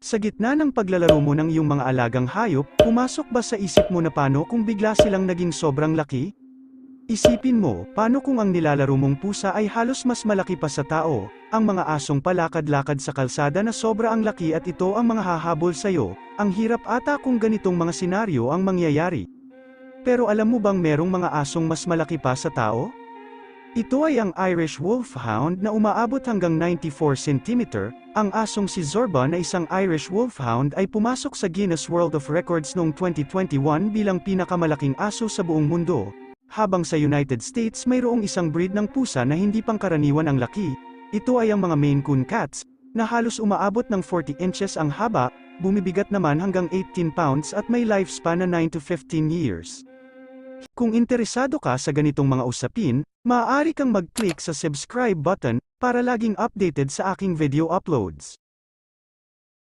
Sa gitna ng paglalaro mo ng iyong mga alagang hayop, pumasok ba sa isip mo na paano kung bigla silang naging sobrang laki? Isipin mo, paano kung ang nilalaro mong pusa ay halos mas malaki pa sa tao, ang mga asong palakad-lakad sa kalsada na sobra ang laki at ito ang mga hahabol sa'yo, ang hirap ata kung ganitong mga senaryo ang mangyayari. Pero alam mo bang merong mga asong mas malaki pa sa tao? Ito ay ang Irish Wolfhound na umaabot hanggang 94 cm, ang asong si Zorba na isang Irish Wolfhound ay pumasok sa Guinness World of Records noong 2021 bilang pinakamalaking aso sa buong mundo. Habang sa United States mayroong isang breed ng pusa na hindi pangkaraniwan ang laki, ito ay ang mga Maine Coon Cats, na halos umaabot ng 40 inches ang haba, bumibigat naman hanggang 18 pounds at may lifespan na 9 to 15 years. Kung interesado ka sa ganitong mga usapin, maaari kang mag-click sa subscribe button para laging updated sa aking video uploads.